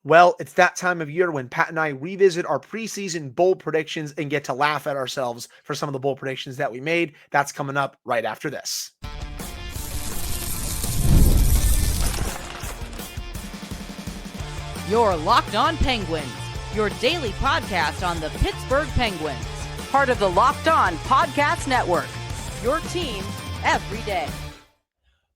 Well, it's that time of year when Pat and I revisit our preseason bold predictions and get to laugh at ourselves for some of the bold predictions that we made. That's coming up right after this. You're Locked On Penguins, your daily podcast on the Pittsburgh Penguins, part of the Locked On Podcast Network, your team every day.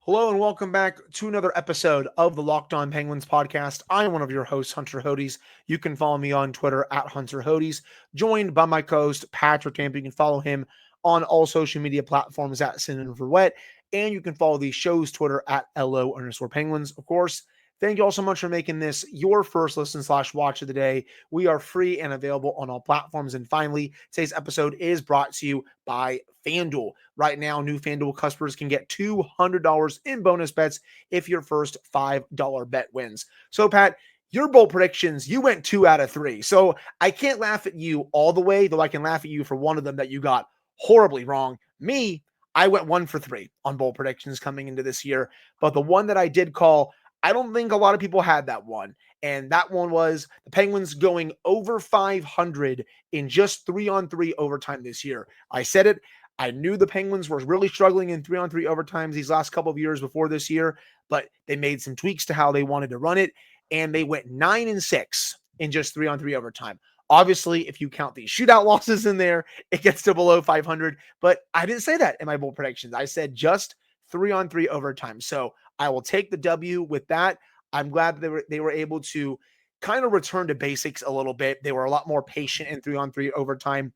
Hello and welcome back to another episode of the Locked On Penguins podcast. I'm one of your hosts, Hunter Hodes. You can follow me on Twitter at Hunter Hodes, joined by my co-host, Patrick Tampa. You can follow him on all social media platforms at Sid and Geno, and you can follow the show's Twitter at LO_Penguins. Of course, thank you all so much for making this your first listen/watch of the day. We are free and available on all platforms. And finally, today's episode is brought to you by FanDuel. Right now, new FanDuel customers can get $200 in bonus bets if your first $5 bet wins. So, Pat, your bold predictions, you went 2 out of 3. So I can't laugh at you all the way, though I can laugh at you for one of them that you got horribly wrong. Me, I went 1 for 3 on bold predictions coming into this year. But the one that I did call, I don't think a lot of people had that one. And that one was the Penguins going over 500 in just 3-on-3 overtime this year. I said it. I knew the Penguins were really struggling in 3-on-3 overtimes these last couple of years before this year, but they made some tweaks to how they wanted to run it, and they went 9-6 in just 3-on-3 overtime. Obviously, if you count these shootout losses in there, it gets to below 500, but I didn't say that in my bold predictions. I said just 3-on-3 overtime. So I will take the W with that. I'm glad that they were able to kind of return to basics a little bit. They were a lot more patient in 3-on-3 overtime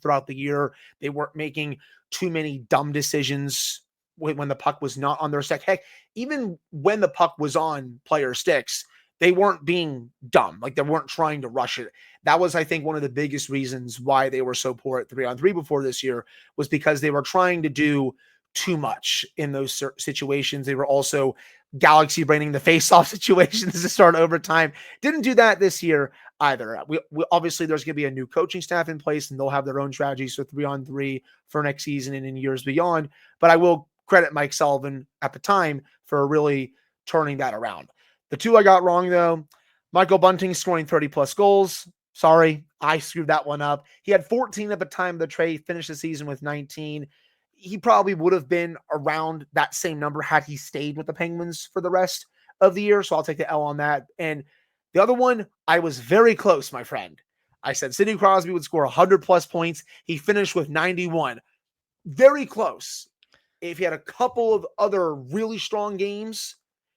throughout the year. They weren't making too many dumb decisions when the puck was not on their stick. Heck, even when the puck was on player sticks, they weren't being dumb. Like, they weren't trying to rush it. That was, I think, one of the biggest reasons why they were so poor at 3-on-3 before this year, was because they were trying to do too much in those situations. They were also galaxy braining the face-off situations to start overtime. Didn't do that this year either. We obviously, there's going to be a new coaching staff in place, and they'll have their own strategies for 3-on-3 for next season and in years beyond. But I will credit Mike Sullivan at the time for really turning that around. The two I got wrong, though, Michael Bunting scoring 30-plus goals. Sorry, I screwed that one up. He had 14 at the time of the trade, finished the season with 19. He probably would have been around that same number had he stayed with the Penguins for the rest of the year. So I'll take the L on that. And the other one, I was very close, my friend. I said Sidney Crosby would score 100-plus points. He finished with 91. Very close. If he had a couple of other really strong games,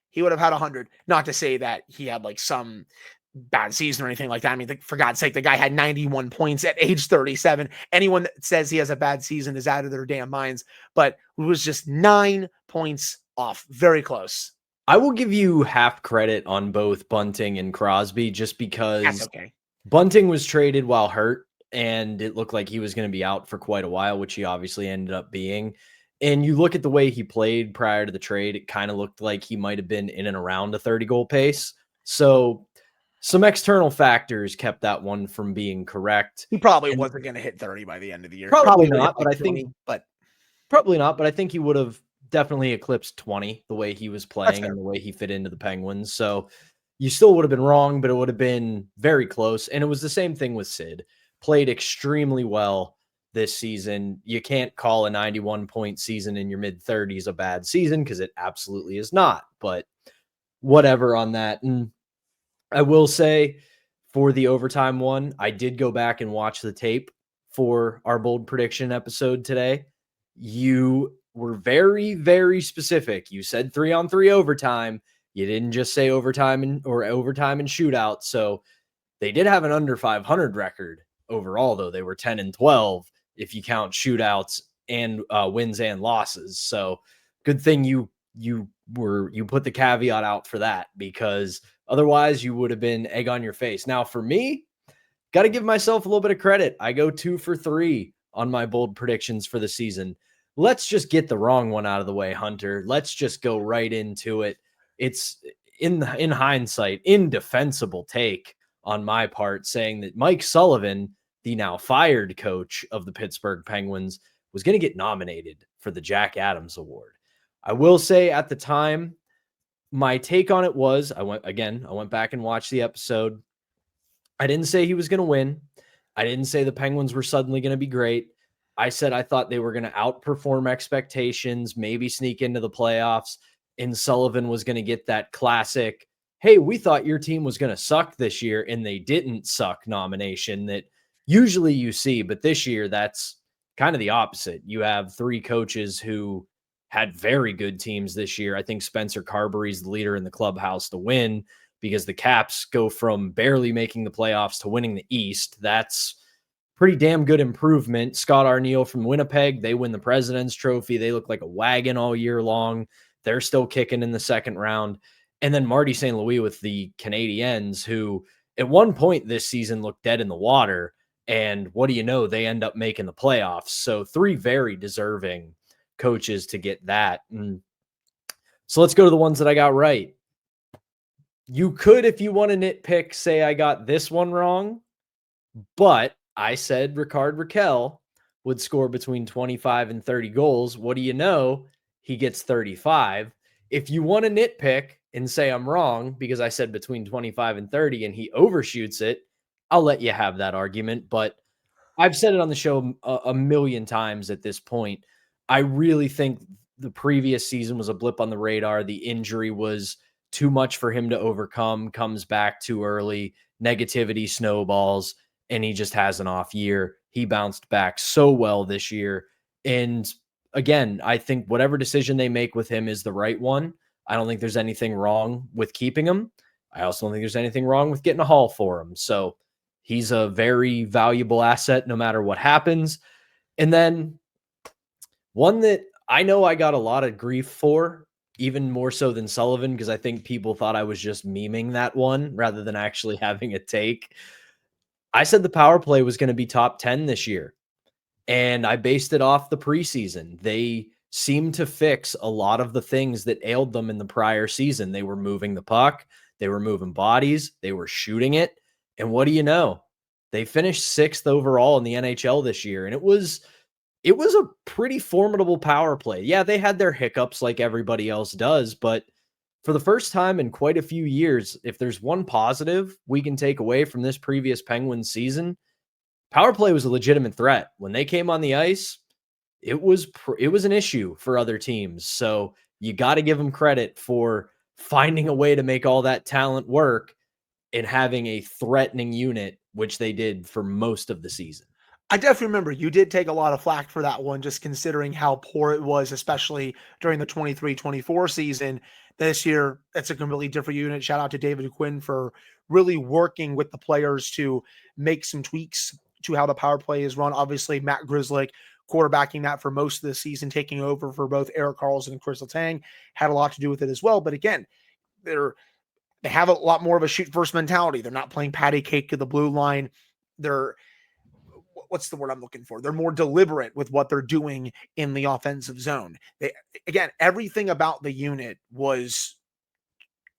he would have had 100. Not to say that he had like some bad season or anything like that. I mean, for God's sake, the guy had 91 points at age 37. Anyone that says he has a bad season is out of their damn minds. But it was just 9 points off. Very close. I will give you half credit on both Bunting and Crosby, just because That's okay. Bunting was traded while hurt, and it looked like he was going to be out for quite a while, which he obviously ended up being. And you look at the way he played prior to the trade, it kind of looked like he might have been in and around a 30-goal pace. So some external factors kept that one from being correct. He probably wasn't going to hit 30 by the end of the year. Probably not, but I think 20, but probably not, but I think he would have definitely eclipsed 20 the way he was playing and the way he fit into the Penguins. So you still would have been wrong, but it would have been very close. And it was the same thing with Sid. Played extremely well this season. You can't call a 91-point season in your mid-30s a bad season, because it absolutely is not. But whatever on that. And I will say, for the overtime one, I did go back and watch the tape for our bold prediction episode today. You were very, very specific. You said 3-on-3 overtime. You didn't just say overtime and shootout. So they did have an under 500 record overall, though. They were 10-12 if you count shootouts and wins and losses. So good thing you put the caveat out for that, because otherwise you would have been egg on your face. Now for me, got to give myself a little bit of credit. I go 2 for 3 on my bold predictions for the season. Let's just get the wrong one out of the way, Hunter. Let's just go right into it. It's in hindsight, indefensible take on my part, saying that Mike Sullivan, the now fired coach of the Pittsburgh Penguins, was going to get nominated for the Jack Adams Award. I will say at the time, my take on it was, I went back and watched the episode. I didn't say he was going to win. I didn't say the Penguins were suddenly going to be great. I said I thought they were going to outperform expectations, maybe sneak into the playoffs, and Sullivan was going to get that classic, hey, we thought your team was going to suck this year, and they didn't suck nomination that usually you see. But this year, that's kind of the opposite. You have three coaches who had very good teams this year. I think Spencer Carberry's the leader in the clubhouse to win, because the Caps go from barely making the playoffs to winning the East. That's pretty damn good improvement. Scott Arniel from Winnipeg, they win the President's Trophy. They look like a wagon all year long. They're still kicking in the second round. And then Marty St. Louis with the Canadiens, who at one point this season looked dead in the water. And what do you know? They end up making the playoffs. So three very deserving coaches to get that. So let's go to the ones that I got right. You could, if you want to nitpick, say I got this one wrong, but I said Rickard Rakell would score between 25 and 30 goals. What do you know? He gets 35. If you want to nitpick and say I'm wrong because I said between 25 and 30 and he overshoots it, I'll let you have that argument. But I've said it on the show a million times at this point. I really think the previous season was a blip on the radar. The injury was too much for him to overcome, comes back too early, negativity snowballs, and he just has an off year. He bounced back so well this year. And again, I think whatever decision they make with him is the right one. I don't think there's anything wrong with keeping him. I also don't think there's anything wrong with getting a haul for him. So he's a very valuable asset no matter what happens. And then one that I know I got a lot of grief for, even more so than Sullivan, because I think people thought I was just memeing that one rather than actually having a take. I said the power play was going to be top 10 this year, and I based it off the preseason. They seemed to fix a lot of the things that ailed them in the prior season. They were moving the puck. They were moving bodies. They were shooting it. And what do you know? They finished 6th overall in the NHL this year, and it was a pretty formidable power play. Yeah, they had their hiccups like everybody else does, but for the first time in quite a few years, if there's one positive we can take away from this previous Penguins season, power play was a legitimate threat. When they came on the ice, it was an issue for other teams. So you got to give them credit for finding a way to make all that talent work and having a threatening unit, which they did for most of the season. I definitely remember you did take a lot of flack for that one, just considering how poor it was, especially during the 23-24 season. This year, it's a completely different unit. Shout out to David Quinn for really working with the players to make some tweaks to how the power play is run. Obviously, Matt Grzelcyk quarterbacking that for most of the season, taking over for both Erik Karlsson and Chris Letang, had a lot to do with it as well. But again, they have a lot more of a shoot first mentality. They're not playing patty cake to the blue line. What's the word I'm looking for? They're more deliberate with what they're doing in the offensive zone. Again, everything about the unit was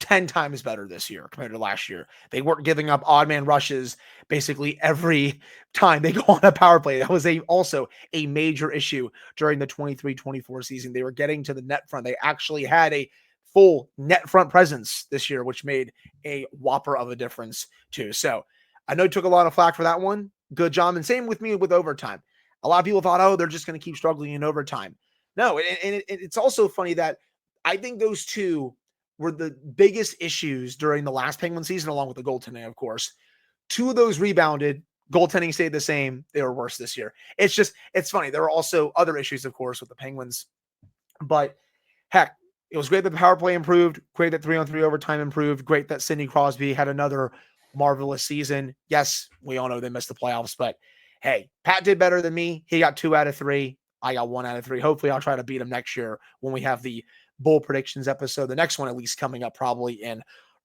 10 times better this year compared to last year. They weren't giving up odd man rushes basically every time they go on a power play. That was also a major issue during the 23-24 season. They were getting to the net front. They actually had a full net front presence this year, which made a whopper of a difference too. So I know you took a lot of flack for that one. Good job. And same with me with overtime. A lot of people thought, oh, they're just going to keep struggling in overtime. No, and it's also funny that I think those two were the biggest issues during the last Penguin season, along with the goaltending, of course. Two of those rebounded. Goaltending stayed the same. They were worse this year. It's funny. There were also other issues, of course, with the Penguins. But heck, it was great that the power play improved. Great that 3-on-3 overtime improved. Great that Sidney Crosby had another marvelous season. Yes, we all know they missed the playoffs, but hey, Pat did better than me. He got 2 out of 3. I got 1 out of 3. Hopefully I'll try to beat him next year when we have the bowl predictions episode. The next one at least coming up probably in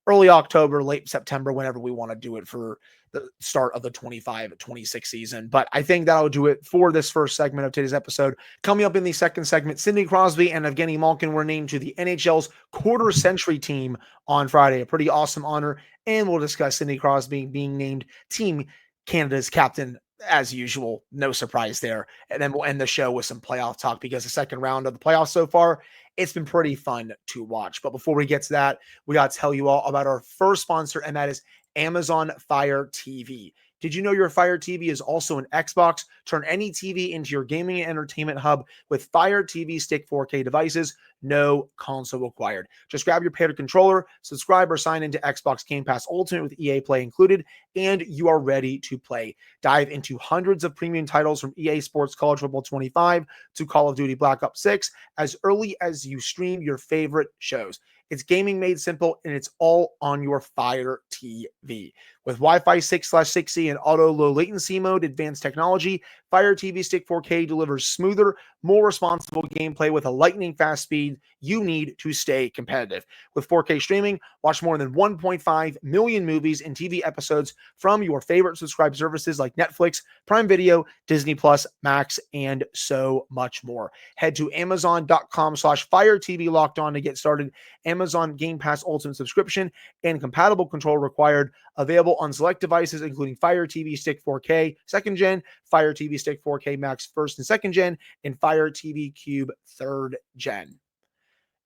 early October, late September, whenever we want to do it for the start of the 25-26 season. But I think that'll do it for this first segment of today's episode. Coming up in the second segment, Sidney Crosby and Evgeni Malkin were named to the NHL's Quarter-Century Team on Friday. A pretty awesome honor. And we'll discuss Sidney Crosby being named Team Canada's captain as usual, no surprise there. And then we'll end the show with some playoff talk because the second round of the playoffs so far, it's been pretty fun to watch. But before we get to that, we got to tell you all about our first sponsor, and that is Amazon Fire TV. Did you know your Fire TV is also an Xbox? Turn any TV into your gaming and entertainment hub with Fire TV Stick 4K devices. No console required. Just grab your paired controller, subscribe or sign into Xbox Game Pass Ultimate with EA Play included, and you are ready to play. Dive into hundreds of premium titles from EA Sports College Football 25 to Call of Duty Black Ops 6 as early as you stream your favorite shows. It's gaming made simple, and it's all on your Fire TV. With Wi-Fi 6/6E and auto low latency mode, advanced technology, Fire TV Stick 4K delivers smoother, more responsible gameplay with a lightning fast speed you need to stay competitive. With 4K streaming, watch more than 1.5 million movies and TV episodes from your favorite subscribed services like Netflix, Prime Video, Disney Plus, Max, and so much more. Head to Amazon.com/Fire TV Locked On to get started. Amazon Game Pass Ultimate subscription and compatible control required. Available on select devices, including Fire TV Stick 4K 2nd Gen, Fire TV Stick 4K Max 1st and 2nd Gen, and Fire TV Cube 3rd Gen.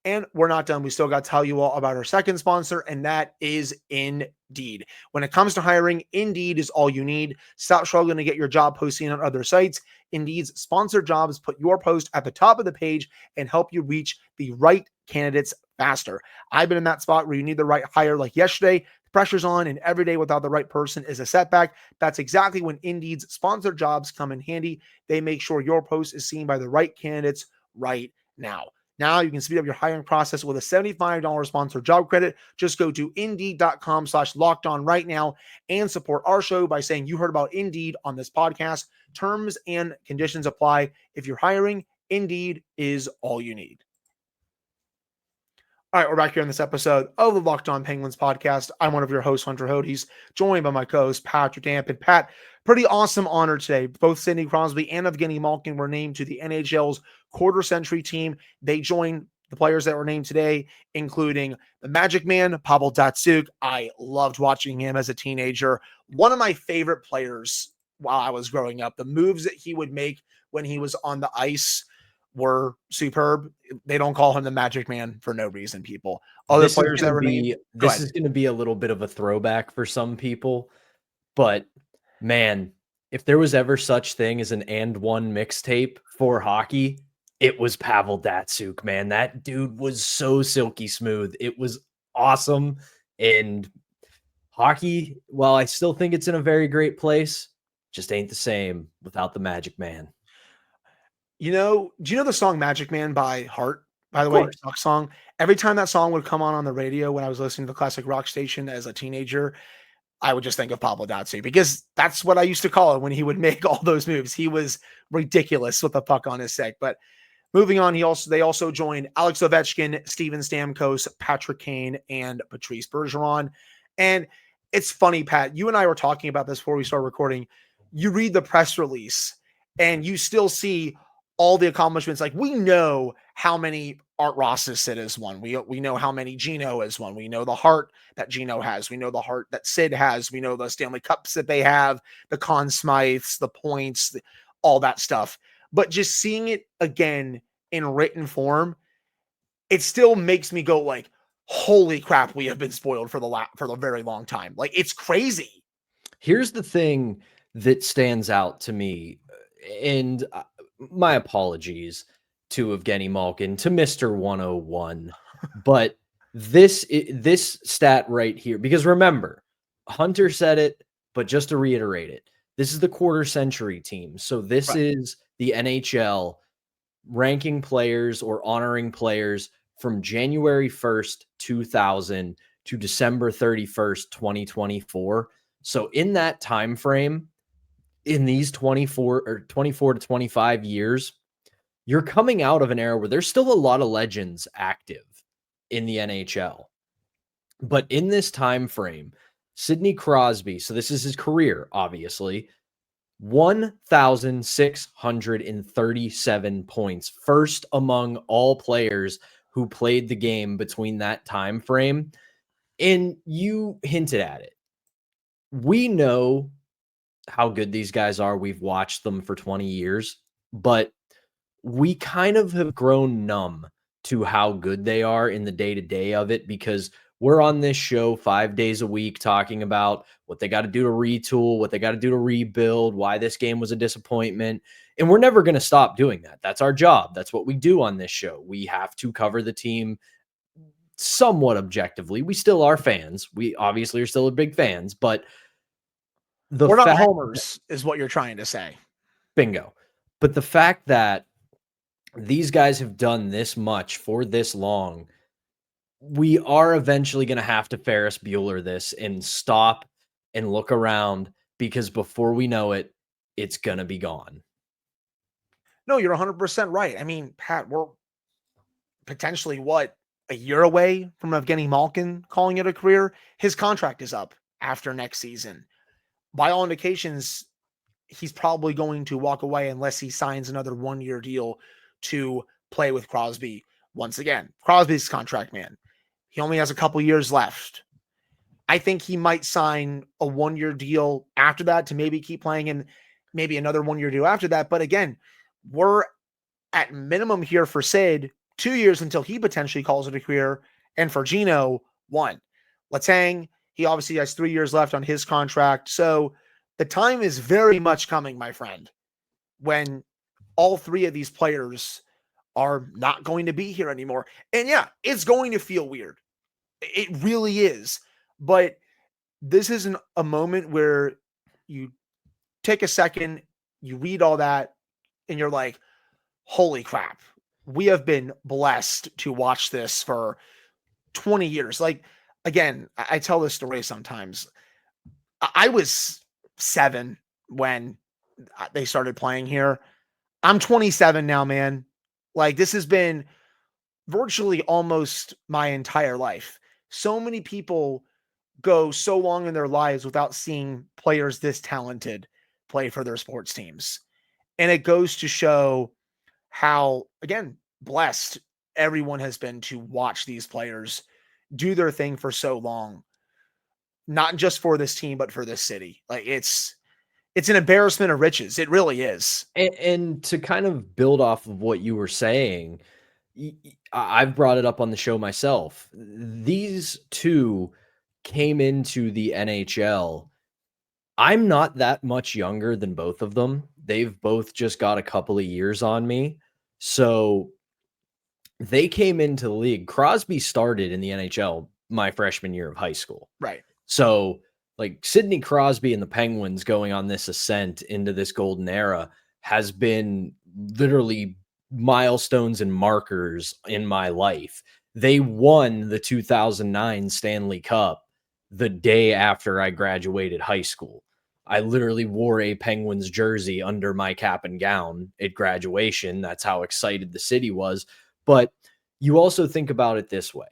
And we're not done. We still got to tell you all about our second sponsor, and that is Indeed. When it comes to hiring, Indeed is all you need. Stop struggling to get your job posting on other sites. Indeed's sponsored jobs put your post at the top of the page and help you reach the right candidates faster. I've been in that spot where you need the right hire like yesterday. The pressure's on, and every day without the right person is a setback. That's exactly when Indeed's sponsored jobs come in handy. They make sure your post is seen by the right candidates right now. Now you can speed up your hiring process with a $75 sponsored job credit. Just go to Indeed.com/lockedon right now and support our show by saying you heard about Indeed on this podcast. Terms and conditions apply. If you're hiring, Indeed is all you need. All right, we're back here in this episode of the Locked On Penguins podcast. I'm one of your hosts, Hunter Hodes, joined by my co-host, Patrick Damp. And Pat, pretty awesome honor today. Both Sidney Crosby and Evgeni Malkin were named to the NHL's Quarter-Century Team. They joined the players that were named today, including the Magic Man, Pavel Datsyuk. I loved watching him as a teenager. One of my favorite players while I was growing up. The moves that he would make when he was on the ice were superb. They don't call him the Magic Man for no reason, people. Other players that were named. This is going to be a little bit of a throwback for some people, but man, if there was ever such thing as an and one mixtape for hockey, it was Pavel Datsyuk, man. That dude was so silky smooth. It was awesome. And hockey, while I still think it's in a very great place, just ain't the same without the Magic Man. You know, do you know the song Magic Man by Heart, by the way? Song. Every time that song would come on the radio when I was listening to the classic rock station as a teenager, I would just think of Pavel Datsyuk because that's what I used to call it when he would make all those moves. He was ridiculous with the puck on his stick. But moving on, they also joined Alex Ovechkin, Steven Stamkos, Patrick Kane, and Patrice Bergeron. And it's funny, Pat, you and I were talking about this before we started recording. You read the press release and you still see all the accomplishments. Like, we know how many Art Ross's Sid has won. We know how many Geno has won. We know the heart that Geno has. We know the heart that Sid has. We know the Stanley Cups that they have, the Conn Smythes, the points, all that stuff. But just seeing it again in written form, it still makes me go like, holy crap, we have been spoiled for the very long time. Like, it's crazy. Here's the thing that stands out to me, and my apologies to Evgeni Malkin, to Mr. 101, but this stat right here, because remember, Hunter said it, but just to reiterate it, this is the quarter-century team. So this is the NHL ranking players or honoring players from January 1st, 2000 to December 31st, 2024. So in that time frame, in these 24 to 25 years, you're coming out of an era where there's still a lot of legends active in the NHL. But in this time frame, Sidney Crosby, so this is his career, obviously, 1,637 points, first among all players who played the game between that time frame. And you hinted at it. We know how good these guys are. We've watched them for 20 years, but we kind of have grown numb to how good they are in the day-to-day of it, because we're on this show 5 days a week talking about what they got to do to retool, what they got to do to rebuild, why this game was a disappointment. And we're never going to stop doing that. That's our job. That's what we do on this show. We have to cover the team somewhat objectively. We still are fans. We obviously are still big fans, but we're not homers is what you're trying to say. Bingo. But the fact that these guys have done this much for this long, we are eventually going to have to Ferris Bueller this and stop and look around, because before we know it, it's going to be gone. No, you're 100% right. I mean, Pat, we're potentially a year away from Evgeni Malkin calling it a career. His contract is up after next season. By all indications, he's probably going to walk away unless he signs another 1-year deal to play with Crosby once again. Crosby's contract man. He only has a couple years left. I think he might sign a 1-year deal after that to maybe keep playing, and maybe another 1-year deal after that. But again, we're at minimum here for Sid 2 years until he potentially calls it a career. And for Geno, 1. Letang, he obviously has 3 years left on his contract. So the time is very much coming, my friend, when all 3 of these players are not going to be here anymore. And yeah, it's going to feel weird. It really is. But this isn't a moment where you take a second, you read all that, and you're like, holy crap, we have been blessed to watch this for 20 years. Like, again, I tell this story sometimes. I was 7 when they started playing here. I'm 27 now, man. Like, this has been virtually almost my entire life. So many people go so long in their lives without seeing players this talented play for their sports teams. And it goes to show how, again, blessed everyone has been to watch these players do their thing for so long, not just for this team, but for this city. Like, it's an embarrassment of riches. It really is. And to kind of build off of what you were saying, I've brought it up on the show myself. These 2 came into the NHL. I'm not that much younger than both of them. They've both just got a couple of years on me. So they came into the league. Crosby started in the NHL my freshman year of high school. Right. So like Sidney Crosby and the Penguins going on this ascent into this golden era has been literally milestones and markers in my life. They won the 2009 Stanley Cup the day after I graduated high school. I literally wore a Penguins jersey under my cap and gown at graduation. That's how excited the city was. But you also think about it this way.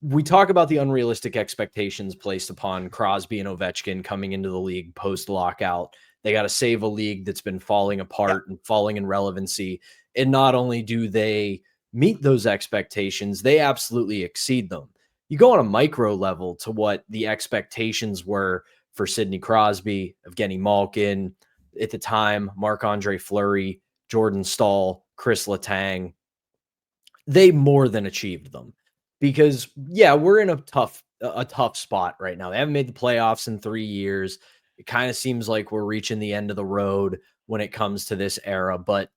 We talk about the unrealistic expectations placed upon Crosby and Ovechkin coming into the league post-lockout. They got to save a league that's been falling apart and falling in relevancy. And not only do they meet those expectations, they absolutely exceed them. You go on a micro level to what the expectations were for Sidney Crosby, Evgeni Malkin, at the time, Marc-Andre Fleury, Jordan Staal, Chris Letang. They more than achieved them. Because, yeah, we're in a tough spot right now. They haven't made the playoffs in 3 years. It kind of seems like we're reaching the end of the road when it comes to this era, but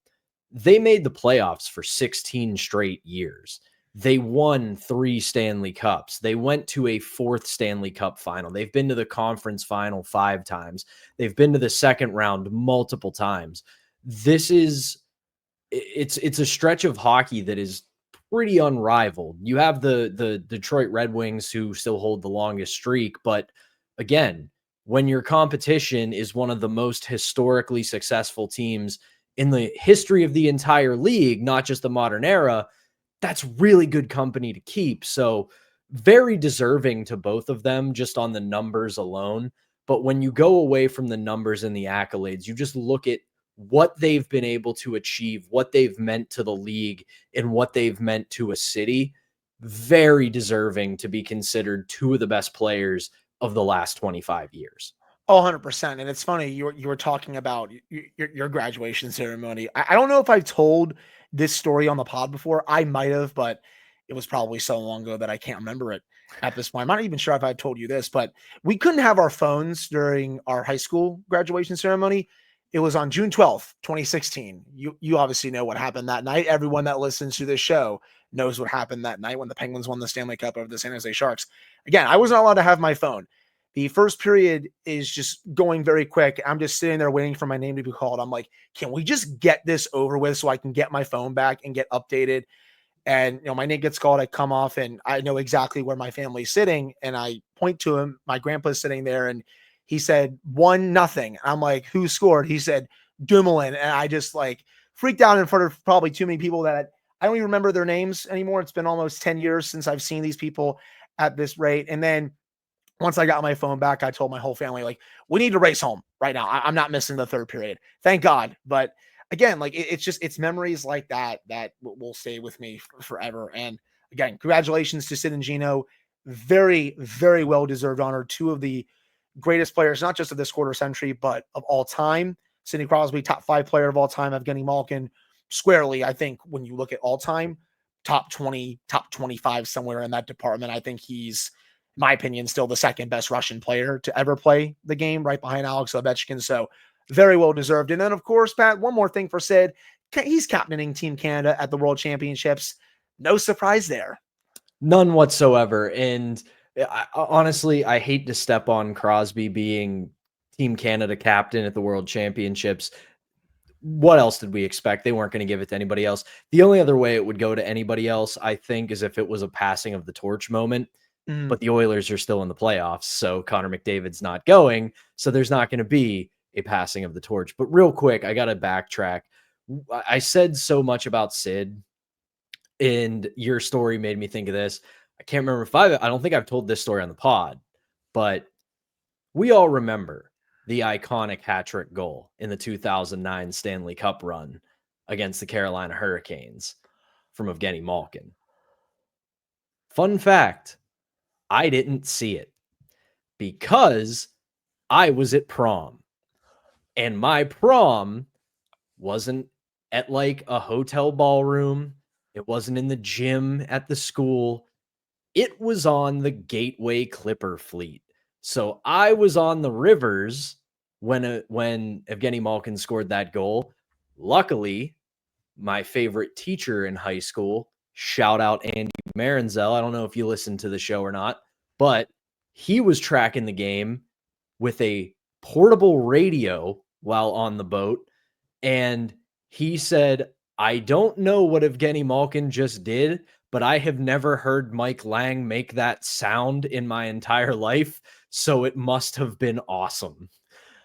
they made the playoffs for 16 straight years. They won 3 Stanley Cups. They went to a 4th Stanley Cup final. They've been to the conference final 5 times. They've been to the second round multiple times. It's a stretch of hockey that is pretty unrivaled. You have the Detroit Red Wings, who still hold the longest streak, but again, when your competition is one of the most historically successful teams in the history of the entire league, not just the modern era, that's really good company to keep. So very deserving to both of them just on the numbers alone. But when you go away from the numbers and the accolades, you just look at what they've been able to achieve, what they've meant to the league, and what they've meant to a city. Very deserving to be considered 2 of the best players of the last 25 years. Oh, 100%. And it's funny, you were talking about your graduation ceremony. I don't know if I've told this story on the pod before. I might have, but it was probably so long ago that I can't remember it at this point. I'm not even sure if I told you this, but we couldn't have our phones during our high school graduation ceremony. It was on June 12th, 2016. You obviously know what happened that night. Everyone that listens to this show knows what happened that night when the Penguins won the Stanley Cup over the San Jose Sharks. Again, I wasn't allowed to have my phone. The first period is just going very quick. I'm just sitting there waiting for my name to be called. I'm like, can we just get this over with so I can get my phone back and get updated? And, my name gets called. I come off and I know exactly where my family's sitting. And I point to him. My grandpa's sitting there and he said 1-0. I'm like, who scored? He said Dumoulin. And I just like freaked out in front of probably too many people that I don't even remember their names anymore. It's been almost 10 years since I've seen these people at this rate. And then once I got my phone back, I told my whole family, like, we need to race home right now. I'm not missing the third period. Thank God. But again, like it's memories like that will stay with me forever. And again, congratulations to Sid and Geno. Very, very well-deserved honor. Two of the greatest players, not just of this quarter century, but of all time. Sidney Crosby, top 5 player of all time. Evgeni Malkin, squarely, I think when you look at all time, top 20, top 25, somewhere in that department. I think he's, in my opinion, still the second best Russian player to ever play the game, right behind Alex Ovechkin. So very well deserved. And then, of course, Pat, one more thing for Sid. He's captaining Team Canada at the World Championships. No surprise there. None whatsoever. And honestly, I hate to step on Crosby being Team Canada captain at the World Championships. What else did we expect? They weren't going to give it to anybody else. The only other way it would go to anybody else, I think, is if it was a passing of the torch moment. But the Oilers are still in the playoffs, so Connor McDavid's not going. So there's not going to be a passing of the torch. But real quick, I got to backtrack. I said so much about Sid, and your story made me think of this. I can't remember if I don't think I've told this story on the pod, but we all remember the iconic hat-trick goal in the 2009 Stanley Cup run against the Carolina Hurricanes from Evgeni Malkin. Fun fact, I didn't see it because I was at prom, and my prom wasn't at like a hotel ballroom. It wasn't in the gym at the school. It was on the Gateway Clipper fleet. So I was on the rivers when Evgeni Malkin scored that goal. Luckily, my favorite teacher in high school, shout out Andy Marenzel. I don't know if you listened to the show or not, but he was tracking the game with a portable radio while on the boat. And he said, I don't know what Evgeni Malkin just did, but I have never heard Mike Lang make that sound in my entire life. So it must have been awesome.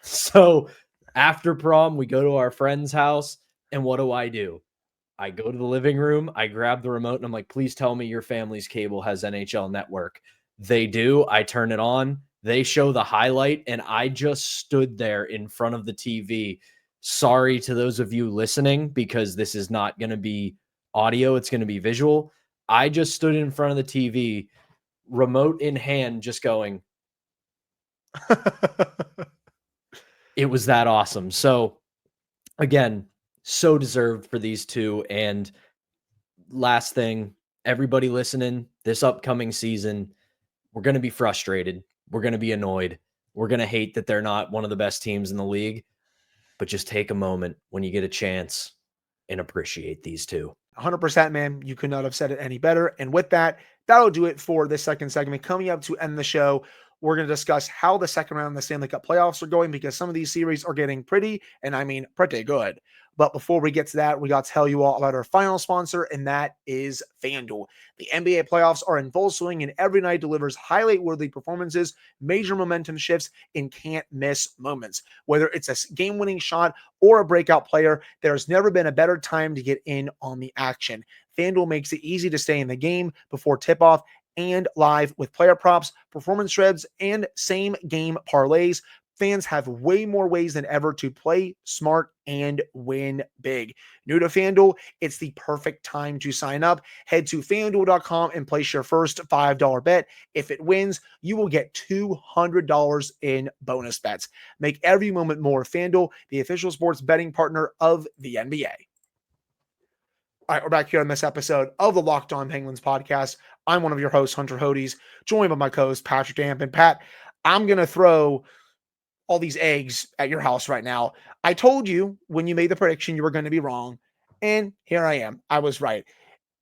So after prom, we go to our friend's house. And what do? I go to the living room, I grab the remote, and I'm like, please tell me your family's cable has NHL Network. They do. I turn it on. They show the highlight, and I just stood there in front of the TV. Sorry to those of you listening, because this is not going to be audio. It's going to be visual. I just stood in front of the TV, remote in hand, just going. It was that awesome. So, again, so deserved for these two. And last thing, everybody listening, this upcoming season, we're going to be frustrated. We're going to be annoyed. We're going to hate that they're not one of the best teams in the league. But just take a moment when you get a chance and appreciate these two. 100%, man. You could not have said it any better. And with that, that'll do it for this second segment. Coming up to end the show, we're going to discuss how the second round of the Stanley Cup playoffs are going, because some of these series are getting pretty, and I mean pretty good. But before we get to that, we got to tell you all about our final sponsor, and that is FanDuel. The NBA playoffs are in full swing, and every night delivers highlight-worthy performances, major momentum shifts, and can't-miss moments. Whether it's a game-winning shot or a breakout player, there's never been a better time to get in on the action. FanDuel makes it easy to stay in the game before tip-off and live with player props, performance shreds, and same-game parlays. fans have way more ways than ever to play smart and win big. New to FanDuel, it's the perfect time to sign up. Head to FanDuel.com and place your first $5 bet. If it wins, you will get $200 in bonus bets. Make every moment more. FanDuel, the official sports betting partner of the NBA. All right, we're back here on this episode of the Locked On Penguins podcast. I'm one of your hosts, Hunter Hodes, joined by my co-host, Patrick Damp. And Pat, I'm going to throw all these eggs at your house right now. I told you when you made the prediction you were going to be wrong, and here I am. I was right.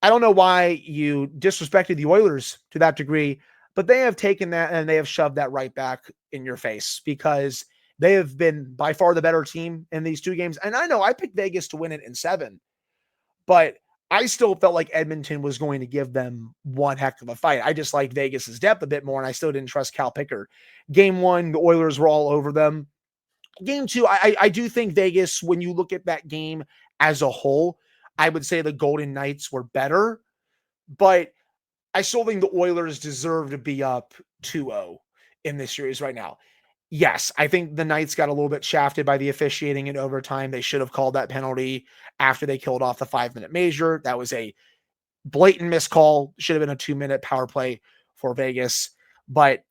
I don't know why you disrespected the Oilers to that degree, but they have taken that and they have shoved that right back in your face because they have been by far the better team in these two games. And I know I picked Vegas to win it in 7, but I still felt like Edmonton was going to give them one heck of a fight. I just liked Vegas's depth a bit more, and I still didn't trust Cal Pickard. Game 1, the Oilers were all over them. Game 2, I do think Vegas, when you look at that game as a whole, I would say the Golden Knights were better, but I still think the Oilers deserve to be up 2-0 in this series right now. Yes, I think the Knights got a little bit shafted by the officiating in overtime. They should have called that penalty after they killed off the 5-minute major. That was a blatant missed call. Should have been a 2-minute power play for Vegas. But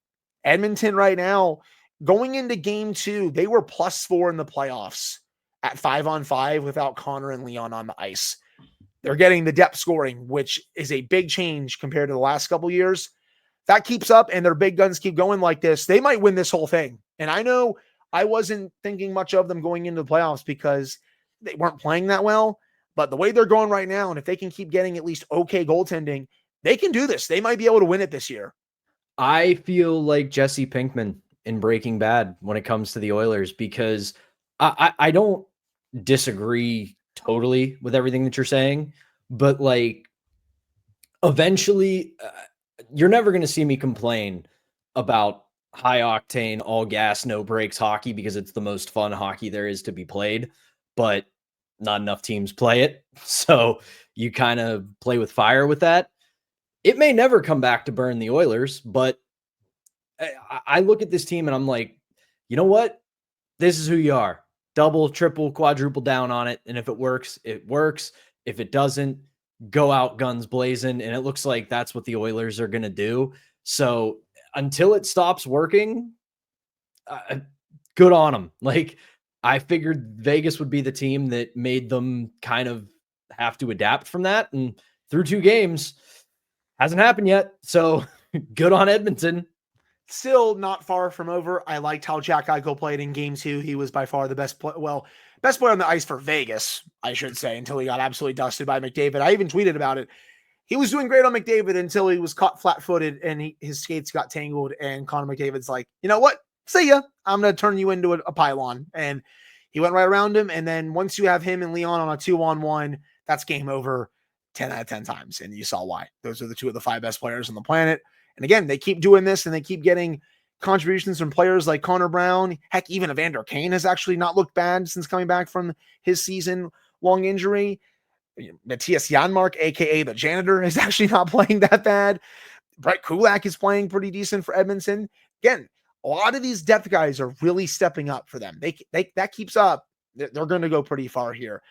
Edmonton right now, going into game 2, they were +4 in the playoffs at 5-on-5 without Connor and Leon on the ice. They're getting the depth scoring, which is a big change compared to the last couple years. That keeps up and their big guns keep going like this, they might win this whole thing. And I know I wasn't thinking much of them going into the playoffs because they weren't playing that well, but the way they're going right now, and if they can keep getting at least okay goaltending, they can do this. They might be able to win it this year. I feel like Jesse Pinkman in Breaking Bad when it comes to the Oilers, because I don't disagree totally with everything that you're saying, but like eventually you're never going to see me complain about high octane, all gas, no breaks hockey because it's the most fun hockey there is to be played, but not enough teams play it. So you kind of play with fire with that. It may never come back to burn the Oilers, but I look at this team and I'm like, you know what? This is who you are. Double, triple, quadruple down on it. And if it works, it works. If it doesn't, go out guns blazing. And it looks like that's what the Oilers are going to do. So until it stops working, good on them. Like, I figured Vegas would be the team that made them kind of have to adapt from that. And through 2 games, hasn't happened yet. So good on Edmonton. Still not far from over. I liked how Jack Eichel played in game 2. He was by far the best player on the ice for Vegas, I should say, until he got absolutely dusted by McDavid. I even tweeted about it. He was doing great on McDavid until he was caught flat-footed and his skates got tangled, and Connor McDavid's like, you know what? See ya. I'm going to turn you into a pylon. And he went right around him, and then once you have him and Leon on a 2-on-1, that's game over 10 out of 10 times, and you saw why. Those are the 2 of the 5 best players on the planet. And again, they keep doing this, and they keep getting contributions from players like Connor Brown. Heck, even Evander Kane has actually not looked bad since coming back from his season-long injury. Matthias Janmark, a.k.a. the janitor, is actually not playing that bad. Brett Kulak is playing pretty decent for Edmonton. Again, a lot of these depth guys are really stepping up for them. That keeps up. They're going to go pretty far here.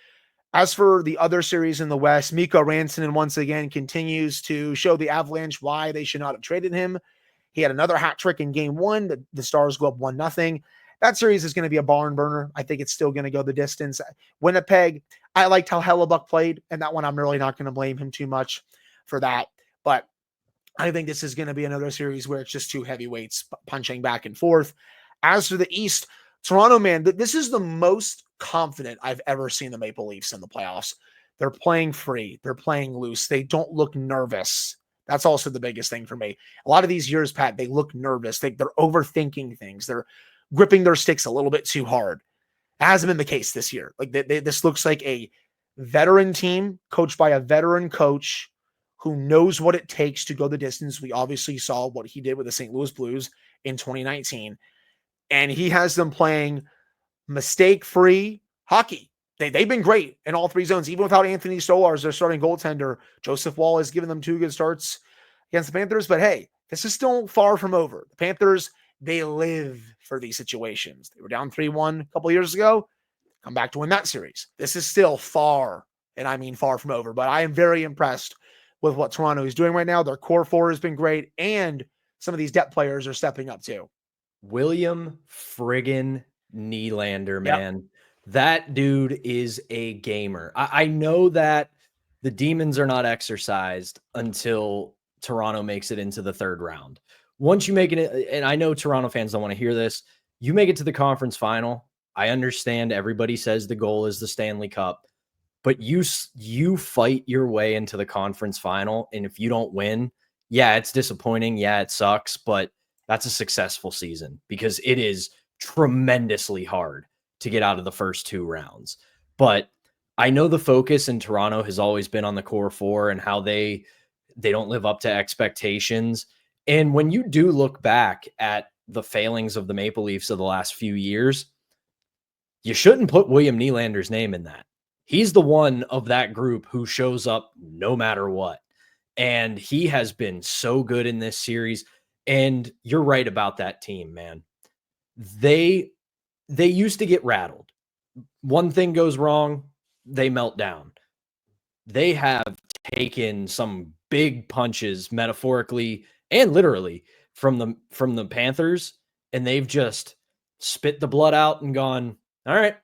As for the other series in the West, Mikko Rantanen once again continues to show the Avalanche why they should not have traded him. He had another hat trick in game 1. The Stars go up 1-0. That series is going to be a barn burner. I think it's still going to go the distance. Winnipeg, I liked how Hellebuck played, and that one I'm really not going to blame him too much for that. But I think this is going to be another series where it's just 2 heavyweights punching back and forth. As for the East, Toronto, man, this is the most confident I've ever seen the Maple Leafs in the playoffs. They're playing free. They're playing loose. They don't look nervous. That's also the biggest thing for me. A lot of these years, Pat, they look nervous. They're overthinking things. They're gripping their sticks a little bit too hard. It hasn't been the case this year. Like this looks like a veteran team coached by a veteran coach who knows what it takes to go the distance. We obviously saw what he did with the St. Louis Blues in 2019. And he has them playing mistake-free hockey. They've been great in all 3 zones, even without Anthony Stolar as their starting goaltender. Joseph Wall has given them 2 good starts against the Panthers. But hey, this is still far from over. The Panthers they live for these situations. They were down 3-1 a couple years ago, come back to win that series. This is still far, and I mean far from over, but I am very impressed with what Toronto is doing right now. Their core four has been great, and some of these depth players are stepping up too. William friggin' Nylander, Yep. man. That dude is a gamer. I know that the demons are not exercised until Toronto makes it into the third round. Once you make it, and I know Toronto fans don't want to hear this, you make it to the conference final. I understand everybody says the goal is the Stanley Cup, but you fight your way into the conference final, and if you don't win, yeah, it's disappointing. Yeah, it sucks, but that's a successful season because it is tremendously hard to get out of the first two rounds. But I know the focus in Toronto has always been on the core four and how they don't live up to expectations. And when you do look back at the failings of the Maple Leafs of the last few years, you shouldn't put William Nylander's name in that. He's the one of that group who shows up no matter what. And he has been so good in this series. And you're right about that team, man. They used to get rattled. One thing goes wrong, they melt down. They have taken some big punches, metaphorically and literally, from the Panthers, and they've just spit the blood out and gone, all right,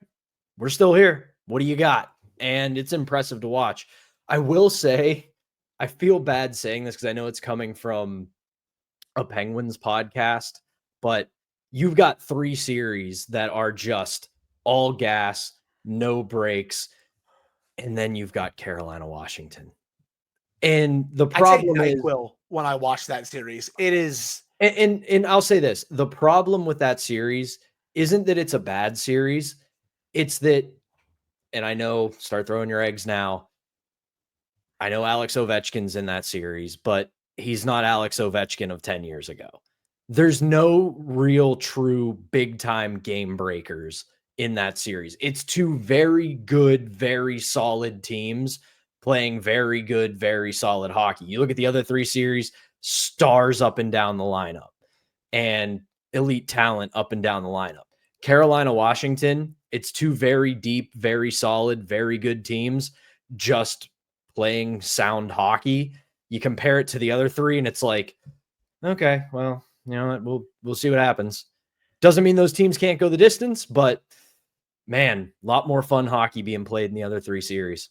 we're still here. What do you got? And it's impressive to watch. I will say, I feel bad saying this because I know it's coming from a Penguins podcast, but you've got 3 series that are just all gas, no breaks, and then you've got Carolina, Washington. And the problem is, when I watch that series, it is, and I'll say this, the problem with that series isn't that it's a bad series. It's that, and I know, start throwing your eggs now, I know Alex Ovechkin's in that series, but he's not Alex Ovechkin of 10 years ago. There's no real true big time game breakers in that series. It's 2 very good, very solid teams playing very good, very solid hockey. You look at the other 3 series, stars up and down the lineup and elite talent up and down the lineup. Carolina, Washington, it's 2 very deep, very solid, very good teams just playing sound hockey. You compare it to the other 3 and it's like, okay, well, you know, we'll see what happens. Doesn't mean those teams can't go the distance, but man, a lot more fun hockey being played in the other 3 series.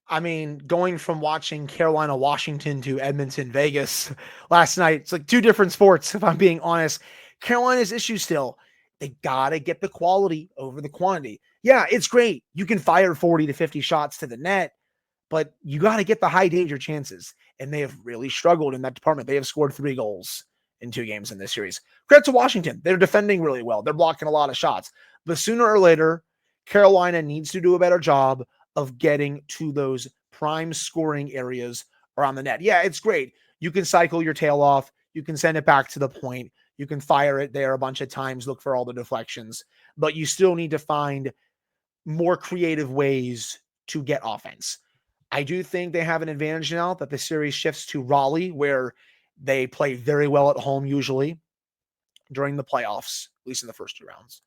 I mean, going from watching Carolina, Washington to Edmonton, Vegas last night, it's like 2 different sports, if I'm being honest. Carolina's issue still, they got to get the quality over the quantity. Yeah, it's great. You can fire 40 to 50 shots to the net, but you got to get the high danger chances. And they have really struggled in that department. They have scored 3 goals in 2 games in this series. Credit to Washington. They're defending really well. They're blocking a lot of shots. But sooner or later, Carolina needs to do a better job of getting to those prime scoring areas around the net. Yeah, it's great. You can cycle your tail off. You can send it back to the point. You can fire it there a bunch of times, look for all the deflections. But you still need to find more creative ways to get offense. I do think they have an advantage now that the series shifts to Raleigh, where they play very well at home usually during the playoffs, at least in the first 2 rounds.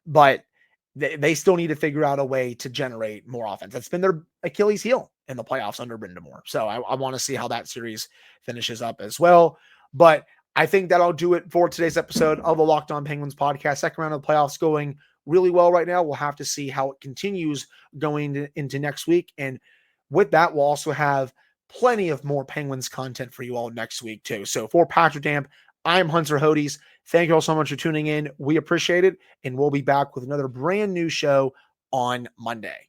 But they still need to figure out a way to generate more offense. That's been their Achilles heel in the playoffs under Brindamore. So I want to see how that series finishes up as well. But I think that'll do it for today's episode of the Locked On Penguins podcast. Second round of the playoffs going really well right now. We'll have to see how it continues going into next week. And with that, we'll also have plenty of more Penguins content for you all next week too. So for Patrick Damp, I'm Hunter Hodes. Thank you all so much for tuning in. We appreciate it. And we'll be back with another brand new show on Monday.